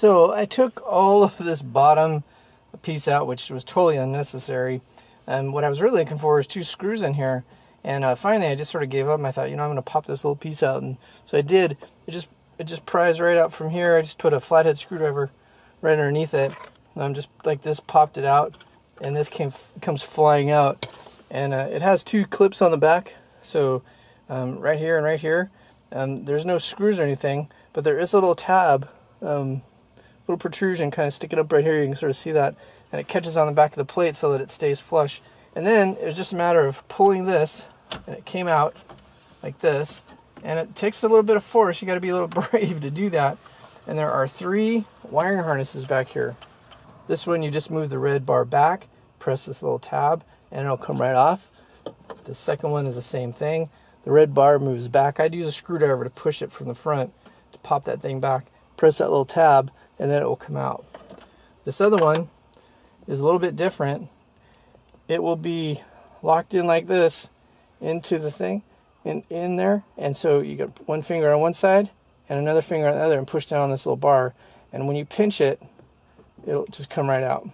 So I took all of this bottom piece out, which was totally unnecessary. And what I was really looking for was 2 screws in here. And finally I just sort of gave up and I thought, you know, I'm going to pop this little piece out. And so I did. It just pries right out from here. I just put a flathead screwdriver right underneath it. And I'm just like this, popped it out. And this comes flying out. And it has 2 clips on the back. So right here and right here. There's no screws or anything, but there is a little tab, little protrusion kind of sticking up right here. You can sort of see that, and it catches on the back of the plate so that it stays flush. And then it was just a matter of pulling this, and it came out like this. And it takes a little bit of force. You got to be a little brave to do that. And there are 3 wiring harnesses back here. This one, you just move the red bar back, press this little tab, and it'll come right off. The second one is the same thing. The red bar moves back. I'd use a screwdriver to push it from the front to pop that thing back. Press that little tab, and then it will come out. This other one is a little bit different. It will be locked in like this into the thing, in there. And so you got one finger on one side and another finger on the other and push down on this little bar. And when you pinch it, it'll just come right out.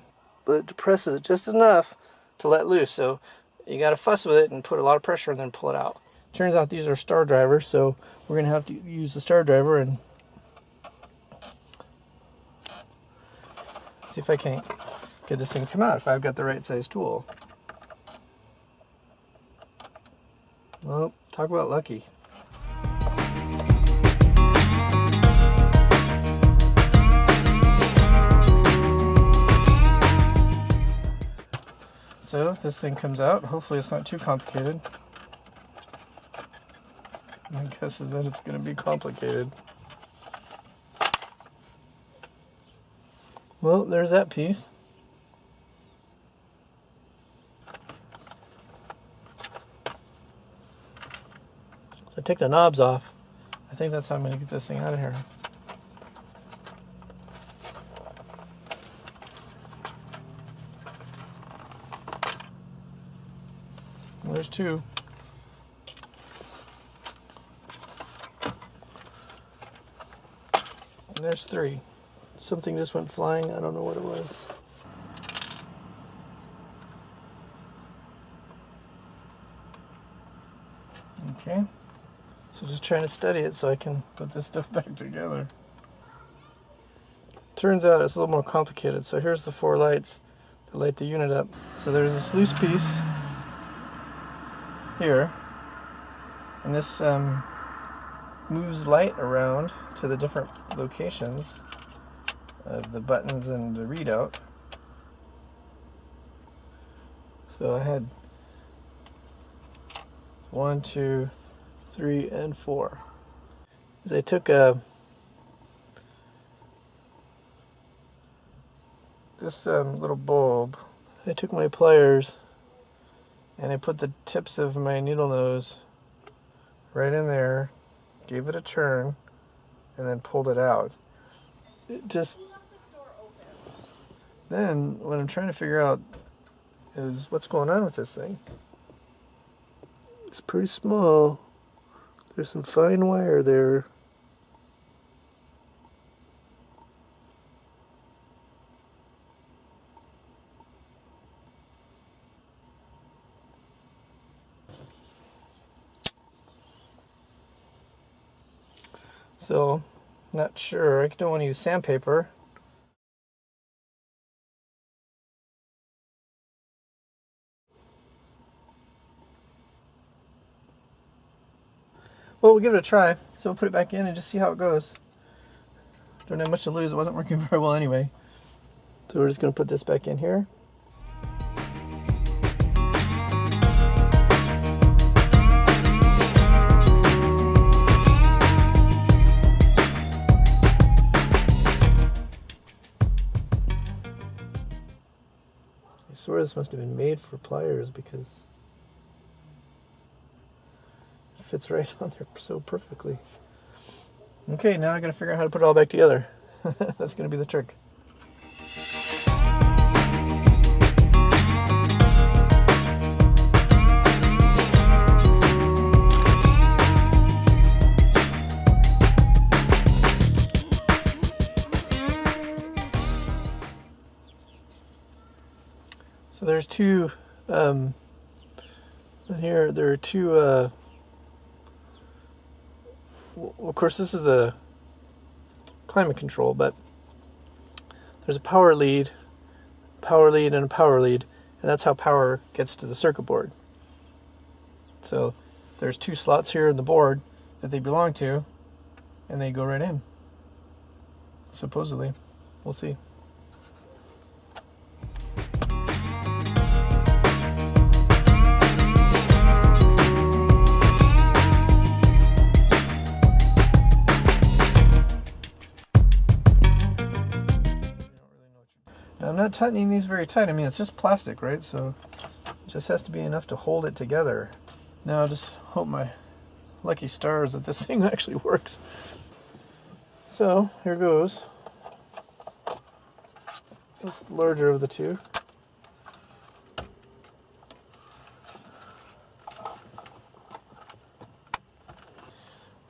But it depresses it just enough to let loose. So you got to fuss with it and put a lot of pressure and then pull it out. Turns out these are star drivers, so we're going to have to use the star driver and see if I can't get this thing to come out, if I've got the right size tool. Well, talk about lucky. So this thing comes out. Hopefully it's not too complicated. My guess is that it's going to be complicated. Well, there's that piece. So I take the knobs off. I think that's how I'm going to get this thing out of here. Well, there's 2. And there's 3. Something just went flying. I don't know what it was. Okay. So just trying to study it so I can put this stuff back together. Turns out it's a little more complicated. So here's the 4 lights that light the unit up. So there's this loose piece here. And this moves light around to the different locations of the buttons and the readout. So I had 1, 2, 3, and 4. As I took this little bulb, I took my pliers and I put the tips of my needle nose right in there, gave it a turn, and then pulled it out. It just... Then, what I'm trying to figure out is what's going on with this thing. It's pretty small. There's some fine wire there. So, not sure. I don't want to use sandpaper. Well, we'll give it a try. So we'll put it back in and just see how it goes. Don't have much to lose. It wasn't working very well anyway. So we're just going to put this back in here. I swear this must have been made for pliers because it fits right on there so perfectly. Okay, now I gotta figure out how to put it all back together. That's gonna be the trick. there's two, here there are two, well, of course this is the climate control, but there's a power lead, and a power lead, and that's how power gets to the circuit board. So there's two slots here in the board that they belong to, and they go right in, supposedly. We'll see. Now, I'm not tightening these very tight. I mean, it's just plastic, right? So it just has to be enough to hold it together. Now, I just hope my lucky stars that this thing actually works. So here goes. This is the larger of the two.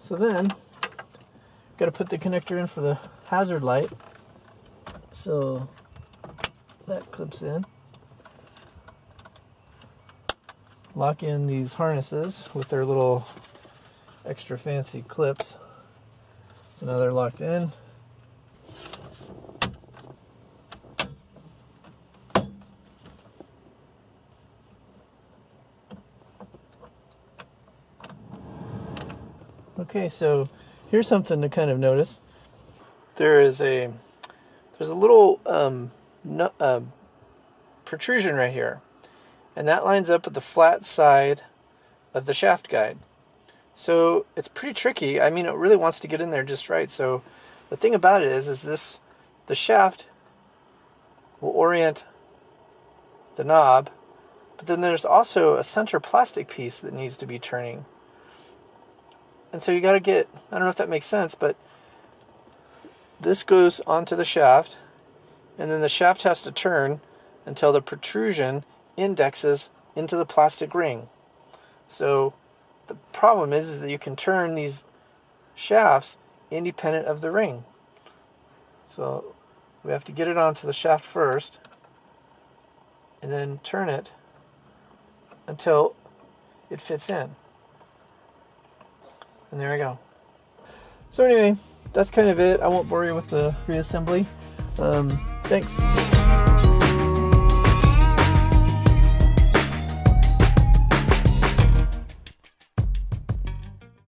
So then, got to put the connector in for the hazard light. So that clips in. Lock in these harnesses with their little extra fancy clips. So now they're locked in. Okay, so here's something to kind of notice. There's a little protrusion right here, and that lines up with the flat side of the shaft guide. So it's pretty tricky. I mean, it really wants to get in there just right. So the thing about it is the shaft will orient the knob, but then there's also a center plastic piece that needs to be turning. And so you got to get, I don't know if that makes sense, but this goes onto the shaft, and then the shaft has to turn until the protrusion indexes into the plastic ring. So the problem is that you can turn these shafts independent of the ring. So we have to get it onto the shaft first, and then turn it until it fits in. And there we go. So anyway, that's kind of it. I won't bore you with the reassembly. Thanks.